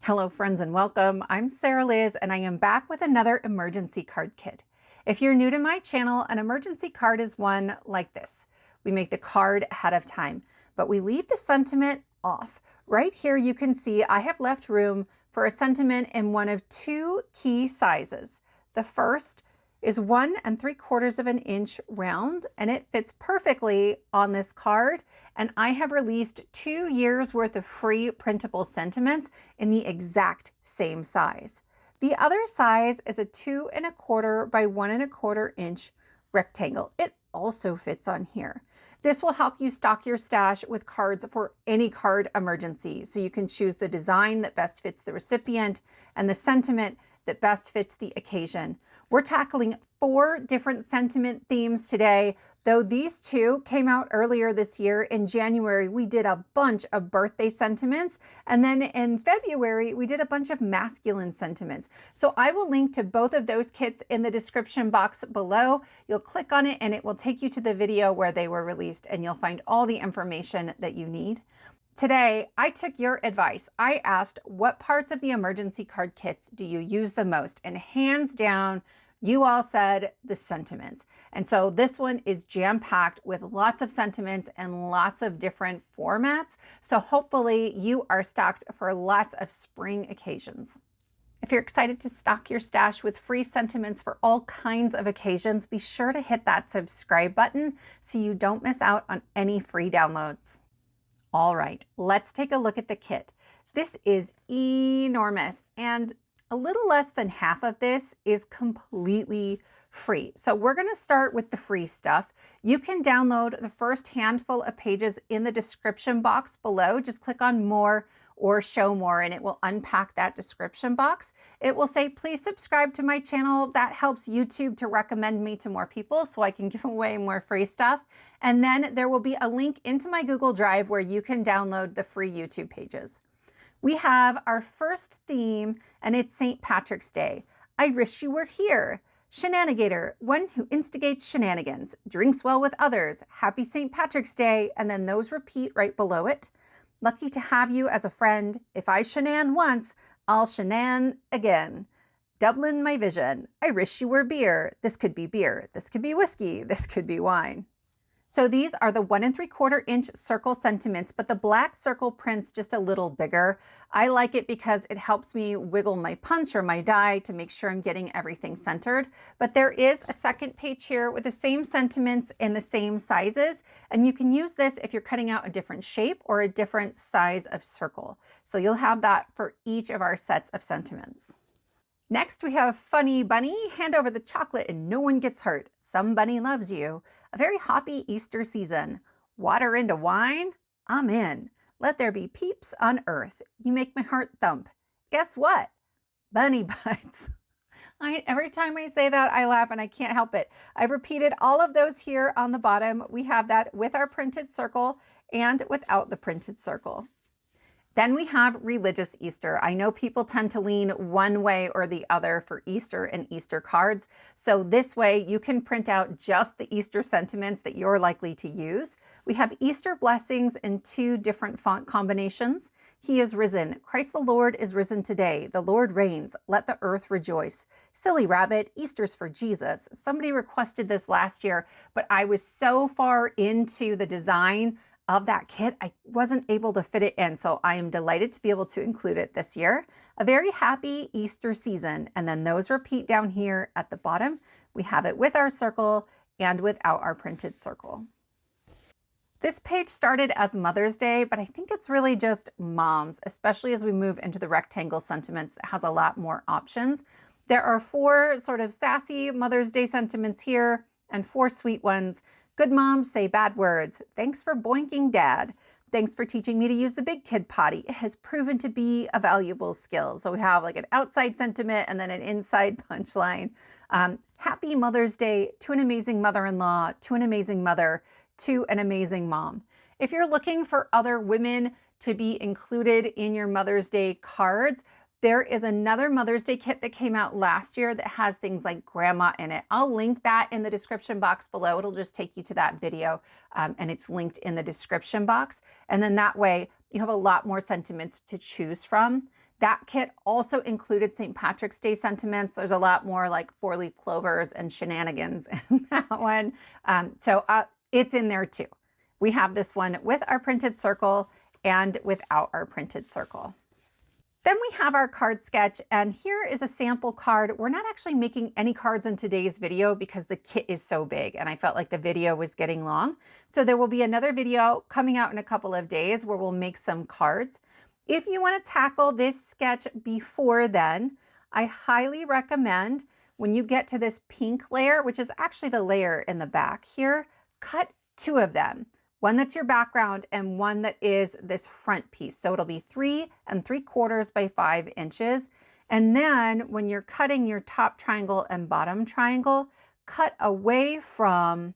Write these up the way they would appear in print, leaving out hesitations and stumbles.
Hello friends and welcome. I'm Sarah Liz and I am back with another emergency card kit. If you're new to my channel, an emergency card is one like this. We make the card ahead of time, but we leave the sentiment off. Right here you can see I have left room for a sentiment in one of two key sizes. The first is 1 3/4 of an inch round and it fits perfectly on this card. And I have released 2 years worth of free printable sentiments in the exact same size. The other size is a 2 1/4 by 1 1/4 inch rectangle. It also fits on here. This will help you stock your stash with cards for any card emergency. So you can choose the design that best fits the recipient and the sentiment that best fits the occasion. We're tackling 4 different sentiment themes today, though these 2 came out earlier this year. In January, we did a bunch of birthday sentiments, and then in February, we did a bunch of masculine sentiments. So I will link to both of those kits in the description box below. You'll click on it and it will take you to the video where they were released, and you'll find all the information that you need. Today, I took your advice. I asked, what parts of the emergency card kits do you use the most? And hands down, you all said the sentiments. And so this one is jam-packed with lots of sentiments and lots of different formats. So hopefully you are stocked for lots of spring occasions. If you're excited to stock your stash with free sentiments for all kinds of occasions, be sure to hit that subscribe button so you don't miss out on any free downloads. All right, let's take a look at the kit. This is enormous, and a little less than half of this is completely free. So we're going to start with the free stuff. You can download the first handful of pages in the description box below. Just click on more or show more and it will unpack that description box. It will say, please subscribe to my channel. That helps YouTube to recommend me to more people so I can give away more free stuff. And then there will be a link into my Google Drive where you can download the free YouTube pages. We have our first theme and it's St. Patrick's Day. I wish you were here. Shenanigator, one who instigates shenanigans, drinks well with others. Happy St. Patrick's Day. And then those repeat right below it. Lucky to have you as a friend. If I shenan once, I'll shenan again. Dublin my vision. I wish you were beer. This could be beer. This could be whiskey. This could be wine. So these are the 1 3/4 inch circle sentiments, but the black circle print's just a little bigger. I like it because it helps me wiggle my punch or my die to make sure I'm getting everything centered. But there is a second page here with the same sentiments in the same sizes. And you can use this if you're cutting out a different shape or a different size of circle. So you'll have that for each of our sets of sentiments. Next, we have Funny Bunny. Hand over the chocolate and no one gets hurt. Some bunny loves you. A very hoppy Easter season. Water into wine? I'm in. Let there be peeps on earth. You make my heart thump. Guess what? Bunny butts. Every time I say that, I laugh and I can't help it. I've repeated all of those here on the bottom. We have that with our printed circle and without the printed circle. Then we have Religious Easter. I know people tend to lean one way or the other for Easter and Easter cards. So this way you can print out just the Easter sentiments that you're likely to use. We have Easter blessings in 2 different font combinations. He is risen. Christ the Lord is risen today. The Lord reigns. Let the earth rejoice. Silly rabbit, Easter's for Jesus. Somebody requested this last year, but I was so far into the design of that kit, I wasn't able to fit it in. So I am delighted to be able to include it this year. A very happy Easter season. And then those repeat down here at the bottom. We have it with our circle and without our printed circle. This page started as Mother's Day, but I think it's really just moms, especially as we move into the rectangle sentiments that has a lot more options. There are 4 sort of sassy Mother's Day sentiments here and 4 sweet ones. Good moms say bad words. Thanks for boinking dad. Thanks for teaching me to use the big kid potty. It has proven to be a valuable skill. So we have like an outside sentiment and then an inside punchline. Happy Mother's Day to an amazing mother-in-law, to an amazing mother, to an amazing mom. If you're looking for other women to be included in your Mother's Day cards, there is another Mother's Day kit that came out last year that has things like grandma in it. I'll link that in the description box below. It'll just take you to that video and it's linked in the description box. And then that way you have a lot more sentiments to choose from. That kit also included St. Patrick's Day sentiments. There's a lot more like 4-leaf clovers and shenanigans in that one. So it's in there too. We have this one with our printed circle and without our printed circle. Then we have our card sketch, and here is a sample card. We're not actually making any cards in today's video because the kit is so big and I felt like the video was getting long. So there will be another video coming out in a couple of days where we'll make some cards. If you want to tackle this sketch before then, I highly recommend when you get to this pink layer, which is actually the layer in the back here, cut 2 of them. One that's your background and one that is this front piece. So it'll be 3 3/4 by 5 inches. And then when you're cutting your top triangle and bottom triangle, cut away from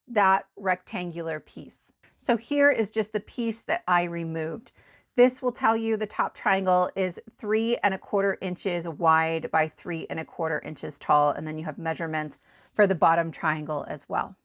that rectangular piece. So here is just the piece that I removed. This will tell you the top triangle is 3 1/4 inches wide by 3 1/4 inches tall. And then you have measurements for the bottom triangle as well.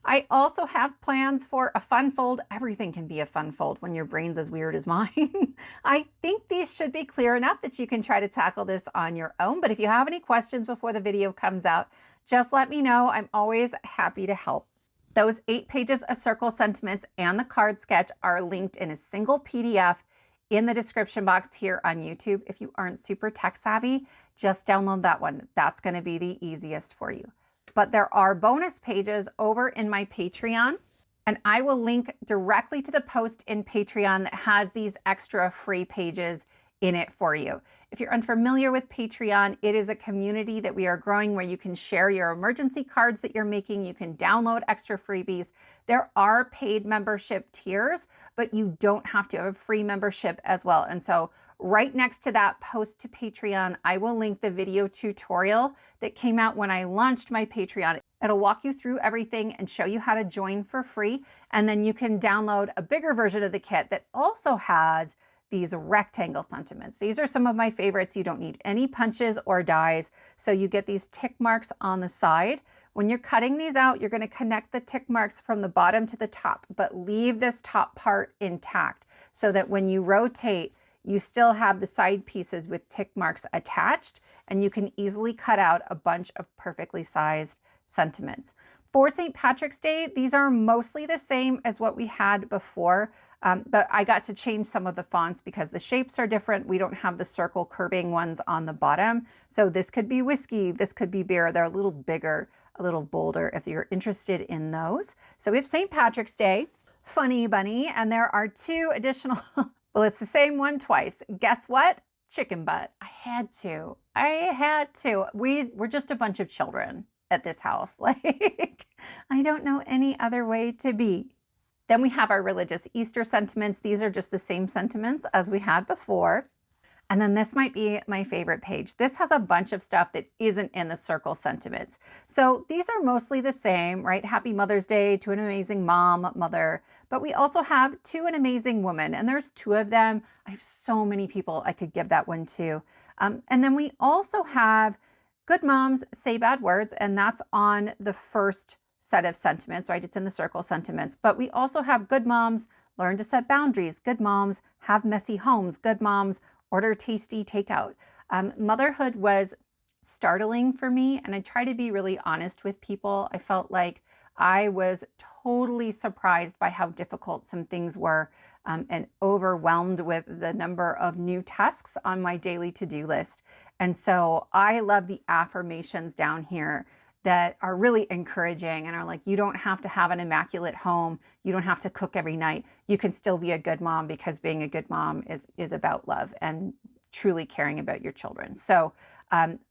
I also have plans for a fun fold. Everything can be a fun fold when your brain's as weird as mine. I think these should be clear enough that you can try to tackle this on your own. But if you have any questions before the video comes out, just let me know. I'm always happy to help. Those 8 pages of circle sentiments and the card sketch are linked in a single PDF in the description box here on YouTube. If you aren't super tech savvy, just download that one. That's going to be the easiest for you. But there are bonus pages over in my Patreon, and I will link directly to the post in Patreon that has these extra free pages in it for you. If you're unfamiliar with Patreon, it is a community that we are growing where you can share your emergency cards that you're making. You can download extra freebies. There are paid membership tiers, but you don't have to have a free membership as well. And so right next to that post to Patreon, I will link the video tutorial that came out when I launched my Patreon. It'll walk you through everything and show you how to join for free. And then you can download a bigger version of the kit that also has these rectangle sentiments. These are some of my favorites. You don't need any punches or dies. So you get these tick marks on the side. When you're cutting these out, you're going to connect the tick marks from the bottom to the top, but leave this top part intact so that when you rotate, you still have the side pieces with tick marks attached, and you can easily cut out a bunch of perfectly sized sentiments. For St. Patrick's Day, these are mostly the same as what we had before, but I got to change some of the fonts because the shapes are different. We don't have the circle curving ones on the bottom. So this could be whiskey, this could be beer. They're a little bigger, a little bolder if you're interested in those. So we have St. Patrick's Day, Funny Bunny, and there are 2 additional well, it's the same one twice. Guess what? Chicken butt. I had to. We're just a bunch of children at this house. Like, I don't know any other way to be. Then we have our religious Easter sentiments. These are just the same sentiments as we had before. And then this might be my favorite page. This has a bunch of stuff that isn't in the circle sentiments. So these are mostly the same, right? Happy Mother's Day to an amazing mom, mother. But we also have to an amazing woman, and there's 2 of them. I have so many people I could give that one to. And then we also have good moms say bad words, and that's on the first set of sentiments, right? It's in the circle sentiments. But we also have good moms learn to set boundaries. Good moms have messy homes. Good moms order tasty takeout. Motherhood was startling for me, and I try to be really honest with people. I felt like I was totally surprised by how difficult some things were, and overwhelmed with the number of new tasks on my daily to-do list. And so I love the affirmations down here that are really encouraging and are like, you don't have to have an immaculate home. You don't have to cook every night. You can still be a good mom, because being a good mom is about love and truly caring about your children. So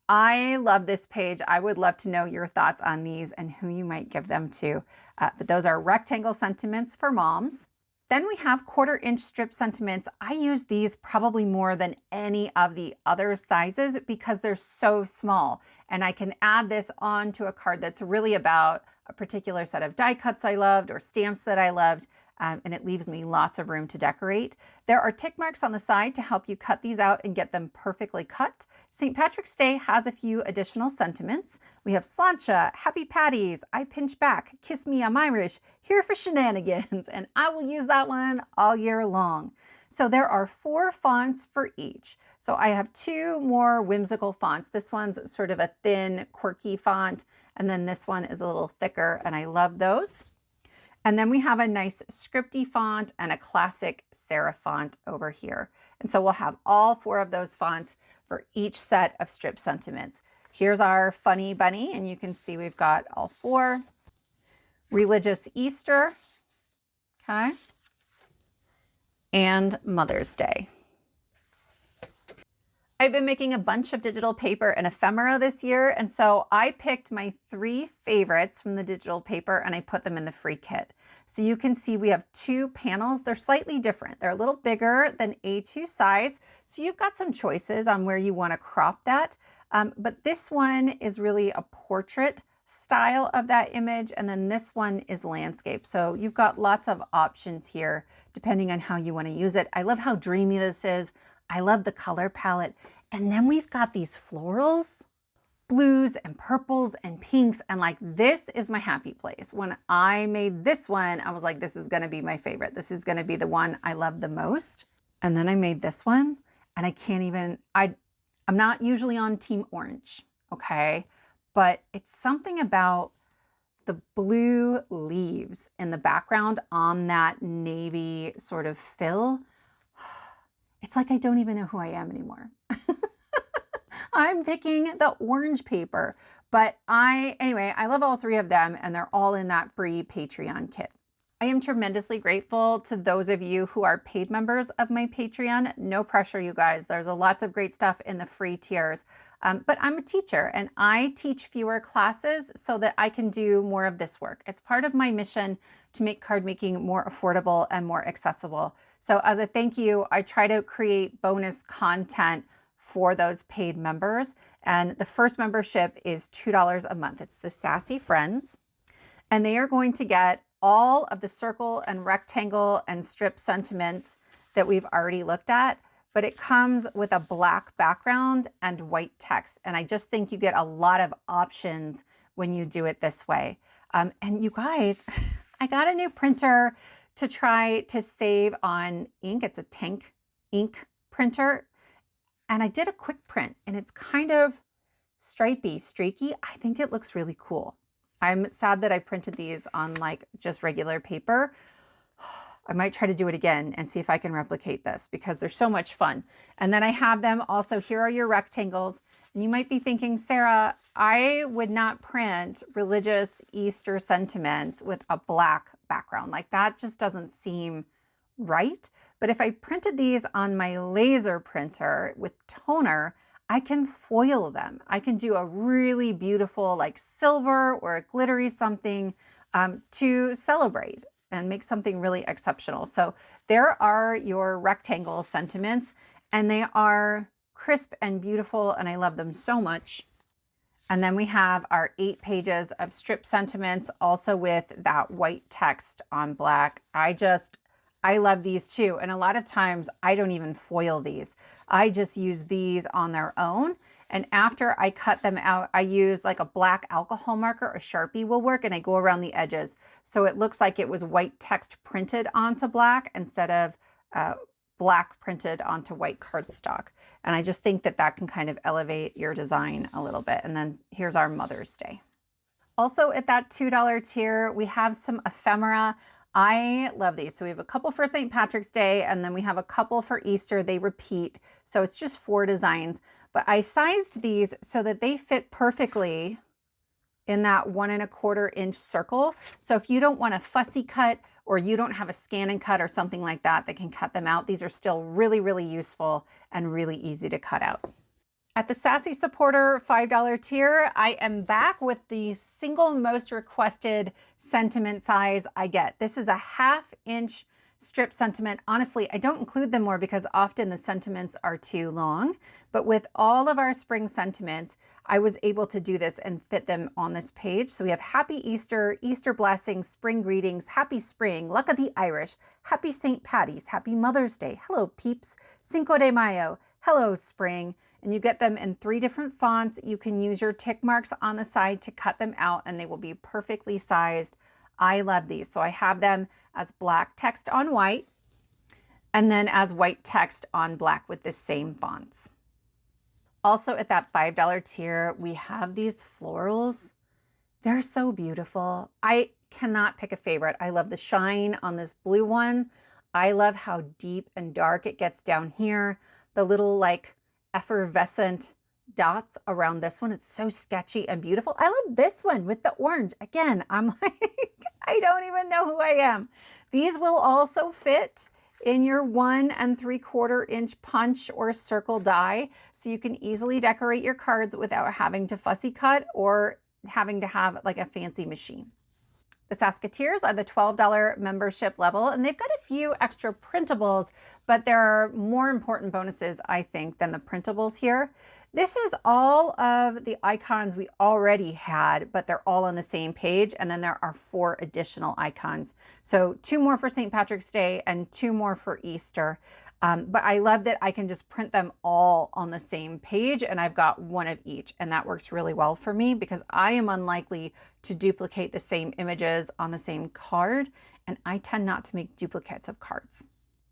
I love this page. I would love to know your thoughts on these and who you might give them to. But those are rectangle sentiments for moms. Then we have 1/4 inch strip sentiments. I use these probably more than any of the other sizes because they're so small. And I can add this onto a card that's really about a particular set of die cuts I loved or stamps that I loved. And it leaves me lots of room to decorate. There are tick marks on the side to help you cut these out and get them perfectly cut. St. Patrick's Day has a few additional sentiments. We have sláinte, happy patties, I pinch back, kiss me, I'm Irish, here for shenanigans, and I will use that one all year long. So there are 4 fonts for each. So I have 2 more whimsical fonts. This one's sort of a thin, quirky font, and then this one is a little thicker, and I love those. And then we have a nice scripty font and a classic serif font over here. And so we'll have all 4 of those fonts for each set of strip sentiments. Here's our funny bunny, and you can see we've got all 4. Religious Easter, okay, and Mother's Day. I've been making a bunch of digital paper and ephemera this year, and so I picked my 3 favorites from the digital paper and I put them in the free kit. So you can see we have 2 panels. They're slightly different. They're a little bigger than A2 size, so you've got some choices on where you want to crop that. But this one is really a portrait style of that image, and then this one is landscape. So you've got lots of options here depending on how you want to use it. I love how dreamy this is. I love the color palette. And then we've got these florals, blues and purples and pinks, and like this is my happy place. When I made this one, I was like, this is going to be my favorite. This is going to be the one I love the most. And then I made this one, and I can't even, I'm not usually on team orange, okay? But it's something about the blue leaves in the background on that navy sort of fill. It's like I don't even know who I am anymore. I'm picking the orange paper, but anyway, I love all 3 of them, and they're all in that free Patreon kit. I am tremendously grateful to those of you who are paid members of my Patreon. No pressure, you guys. There's lots of great stuff in the free tiers. But I'm a teacher, and I teach fewer classes so that I can do more of this work. It's part of my mission to make card making more affordable and more accessible. So as a thank you, I try to create bonus content for those paid members. And the first membership is $2 a month. It's the Sassy Friends. And they are going to get all of the circle and rectangle and strip sentiments that we've already looked at, but it comes with a black background and white text. And I just think you get a lot of options when you do it this way. And you guys, I got a new printer to try to save on ink. It's a tank ink printer. And I did a quick print, and it's kind of stripy, streaky. I think it looks really cool. I'm sad that I printed these on like just regular paper. I might try to do it again and see if I can replicate this because they're so much fun. And then I have them also, here are your rectangles. And you might be thinking, Sarah, I would not print religious Easter sentiments with a black background. Like that just doesn't seem right. But if I printed these on my laser printer with toner, I can foil them. I can do a really beautiful like silver or a glittery something to celebrate and make something really exceptional. So there are your rectangle sentiments, and they are crisp and beautiful, and I love them so much. And then we have our 8 pages of strip sentiments, also with that white text on black. I love these too. And a lot of times I don't even foil these. I just use these on their own. And after I cut them out, I use like a black alcohol marker, a Sharpie will work, and I go around the edges. So it looks like it was white text printed onto black instead of black printed onto white cardstock. And I just think that that can kind of elevate your design a little bit. And then here's our Mother's Day. Also at that $2 tier, we have some ephemera. I love these. So we have a couple for St. Patrick's Day, and then we have a couple for Easter. They repeat. So it's just 4 designs. But I sized these so that they fit perfectly in that 1 1/4 inch circle. So if you don't want a fussy cut, or you don't have a scan and cut or something like that that can cut them out, these are still really, really useful and really easy to cut out. At the Sassy Supporter $5 tier, I am back with the single most requested sentiment size I get. This is a 1/2 inch strip sentiment. Honestly, I don't include them more because often the sentiments are too long, but with all of our spring sentiments, I was able to do this and fit them on this page. So we have Happy Easter, Easter Blessings, Spring Greetings, Happy Spring, Luck of the Irish, Happy St. Patty's, Happy Mother's Day, Hello Peeps, Cinco de Mayo, Hello Spring. And you get them in 3 different fonts. You can use your tick marks on the side to cut them out, and they will be perfectly sized. I love these. So I have them as black text on white. and then as white text on black with the same fonts. Also at that $5 tier, we have these florals. They're so beautiful. I cannot pick a favorite. I love the shine on this blue one. I love how deep and dark it gets down here. The little like effervescent dots around this one. It's so sketchy and beautiful. I love this one with the orange. Again, I'm like, I don't even know who I am. These will also fit in your 1 3/4 inch punch or circle die, so you can easily decorate your cards without having to fussy cut or having to have like a fancy machine. The Saskatoons are the $12 membership level, and they've got a few extra printables, but there are more important bonuses, I think, than the printables here. This is all of the icons we already had, but they're all on the same page, and then there are 4 additional icons. So 2 more for St. Patrick's Day and 2 more for Easter. But I love that I can just print them all on the same page, and I've got 1 of each, and that works really well for me because I am unlikely to duplicate the same images on the same card, and I tend not to make duplicates of cards.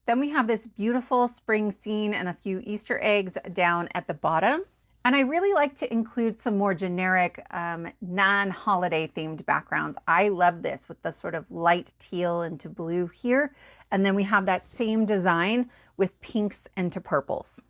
Then we have this beautiful spring scene and a few Easter eggs down at the bottom. And I really like to include some more generic non-holiday themed backgrounds. I love this with the sort of light teal into blue here. And then we have that same design with pinks into purples.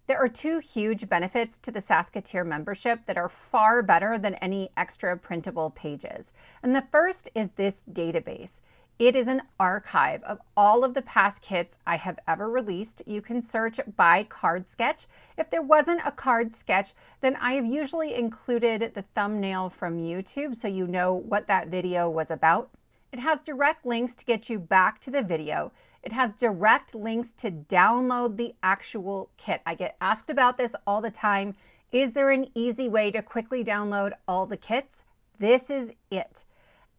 There are 2 huge benefits to the Saskatoon membership that are far better than any extra printable pages. And the first is this database. It is an archive of all of the past kits I have ever released. You can search by card sketch. If there wasn't a card sketch, then I have usually included the thumbnail from YouTube so you know what that video was about. It has direct links to get you back to the video. It has direct links to download the actual kit. I get asked about this all the time. Is there an easy way to quickly download all the kits? This is it.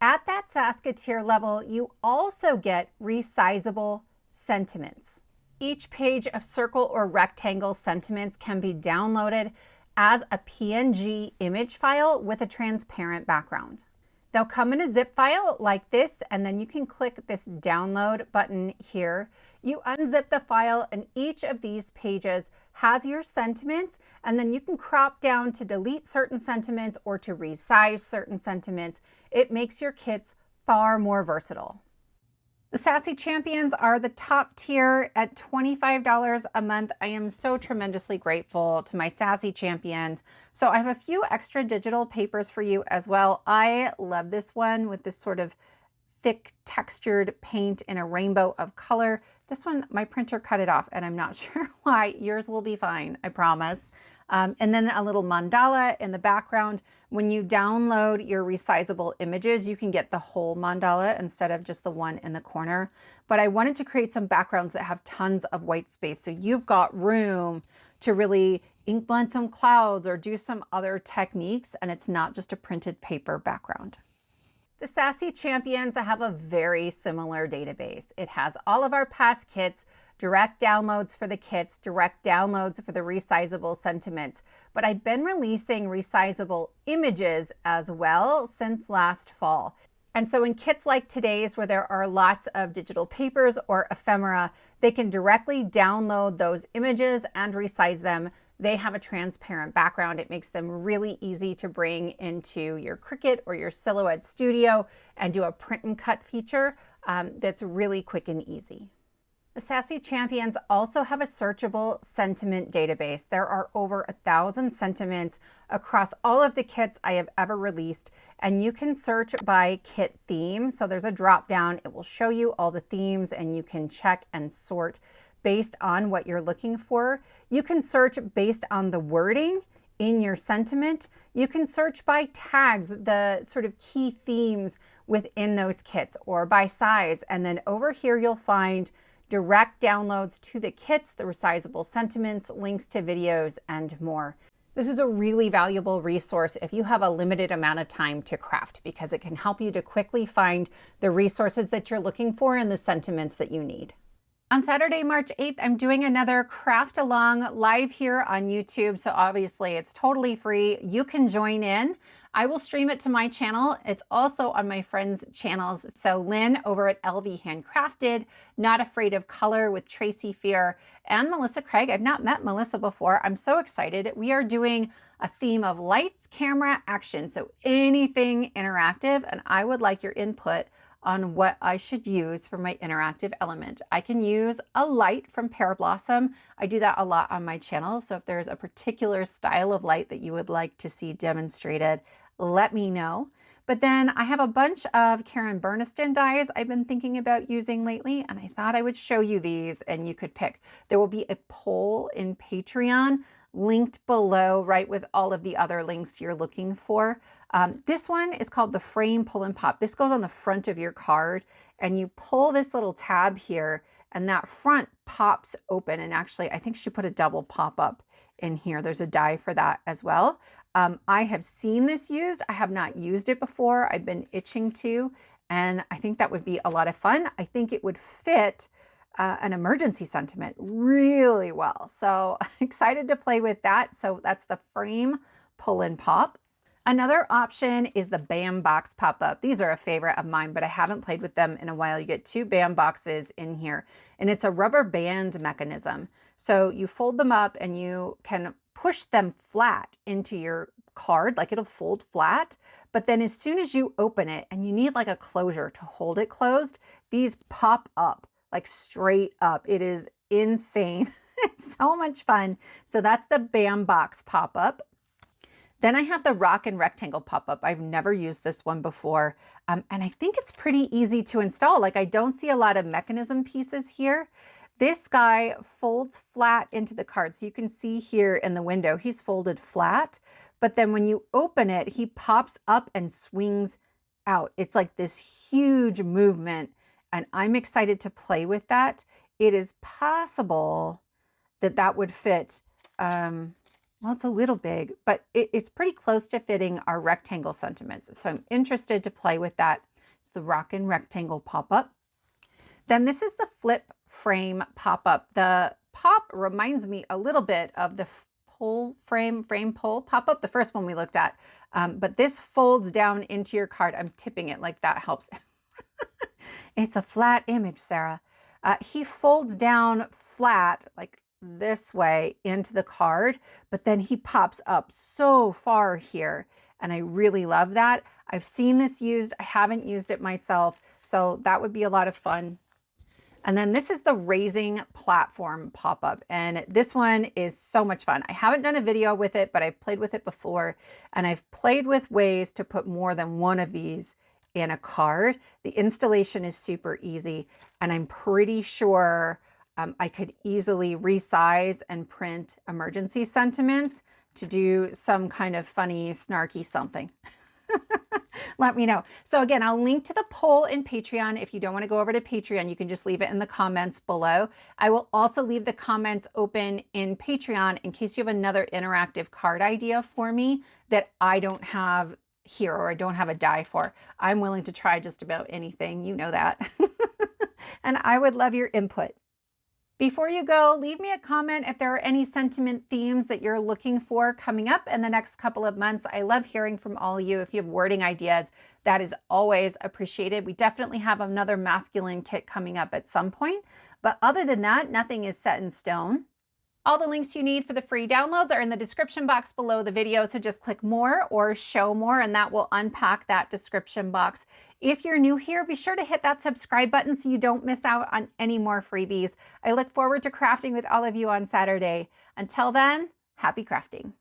At that Saskatoon level, you also get resizable sentiments. Each page of circle or rectangle sentiments can be downloaded as a PNG image file with a transparent background. They'll come in a zip file like this, and then you can click this download button here. You unzip the file, and each of these pages has your sentiments, and then you can crop down to delete certain sentiments or to resize certain sentiments. It makes your kits far more versatile. The Sassy Champions are the top tier at $25 a month. I am so tremendously grateful to my Sassy Champions. So I have a few extra digital papers for you as well. I love this one with this sort of thick textured paint in a rainbow of color. This one, my printer cut it off and I'm not sure why. Yours will be fine, I promise. And then a little mandala in the background. When you download your resizable images, you can get the whole mandala instead of just the one in the corner. But I wanted to create some backgrounds that have tons of white space. So you've got room to really ink blend some clouds or do some other techniques, and it's not just a printed paper background. The Sassy Champions have a very similar database. It has all of our past kits, direct downloads for the kits, direct downloads for the resizable sentiments. But I've been releasing resizable images as well since last fall. And so in kits like today's, where there are lots of digital papers or ephemera, they can directly download those images and resize them. They have a transparent background. It makes them really easy to bring into your Cricut or your Silhouette Studio and do a print and cut feature that's really quick and easy. The Sassy Champions also have a searchable sentiment database. There are over 1,000 sentiments across all of the kits I have ever released, and you can search by kit theme. So there's a drop down. It will show you all the themes, and you can check and sort based on what you're looking for. You can search based on the wording in your sentiment. You can search by tags, the sort of key themes within those kits, or by size. And then over here, you'll find direct downloads to the kits, the resizable sentiments, links to videos, and more. This is a really valuable resource if you have a limited amount of time to craft, because it can help you to quickly find the resources that you're looking for and the sentiments that you need. On Saturday, March 8th, I'm doing another craft along live here on YouTube. So obviously it's totally free. You can join in. I will stream it to my channel. It's also on my friends' channels. So Lynn over at LV Handcrafted, Not Afraid of Color with Tracy Fear, and Melissa Craig. I've not met Melissa before. I'm so excited. We are doing a theme of lights, camera, action. So anything interactive, and I would like your input on what I should use for my interactive element. I can use a light from Pear Blossom. I do that a lot on my channel. So if there's a particular style of light that you would like to see demonstrated, let me know. But then I have a bunch of Karen Burniston dies I've been thinking about using lately, and I thought I would show you these and you could pick. There will be a poll in Patreon linked below, right, with all of the other links you're looking for. This one is called the frame pull and pop. This goes on the front of your card and you pull this little tab here and that front pops open. And actually, I think she put a double pop up in here. There's a die for that as well. I have seen this used. I have not used it before. I've been itching to, and I think that would be a lot of fun. I think it would fit an emergency sentiment really well. So excited to play with that. So that's the frame pull and pop. Another option is the BAM box pop-up. These are a favorite of mine, but I haven't played with them in a while. You get 2 BAM boxes in here, and it's a rubber band mechanism. So you fold them up and you can push them flat into your card, like it'll fold flat. But then as soon as you open it and you need like a closure to hold it closed, these pop up like straight up. It is insane. It's so much fun. So that's the BAM box pop-up. Then I have the Rockin rectangle pop-up. I've never used this one before. And I think it's pretty easy to install. Like I don't see a lot of mechanism pieces here. This guy folds flat into the card. So you can see here in the window, he's folded flat. But then when you open it, he pops up and swings out. It's like this huge movement. And I'm excited to play with that. It is possible that that would fit, well, it's a little big, but it's pretty close to fitting our rectangle sentiments. So I'm interested to play with that. It's the Rockin rectangle pop-up. Then this is the flip frame pop-up. The pop reminds me a little bit of the pull frame pull pop-up, the first one we looked at. But this folds down into your card. I'm tipping it like that helps. It's a flat image, Sarah. He folds down flat, like this way into the card, but then he pops up so far here. And I really love that. I've seen this used. I haven't used it myself. So that would be a lot of fun. And then this is the raising platform pop-up. And this one is so much fun. I haven't done a video with it, but I've played with it before. And I've played with ways to put more than one of these in a card. The installation is super easy. And I'm pretty sure I could easily resize and print emergency sentiments to do some kind of funny, snarky something. Let me know. So again, I'll link to the poll in Patreon. If you don't want to go over to Patreon, you can just leave it in the comments below. I will also leave the comments open in Patreon in case you have another interactive card idea for me that I don't have here or I don't have a die for. I'm willing to try just about anything. You know that. And I would love your input. Before you go, leave me a comment if there are any sentiment themes that you're looking for coming up in the next couple of months. I love hearing from all of you. If you have wording ideas, that is always appreciated. We definitely have another masculine kit coming up at some point. But other than that, nothing is set in stone. All the links you need for the free downloads are in the description box below the video. So just click more or show more and that will unpack that description box. If you're new here, be sure to hit that subscribe button so you don't miss out on any more freebies. I look forward to crafting with all of you on Saturday. Until then, happy crafting.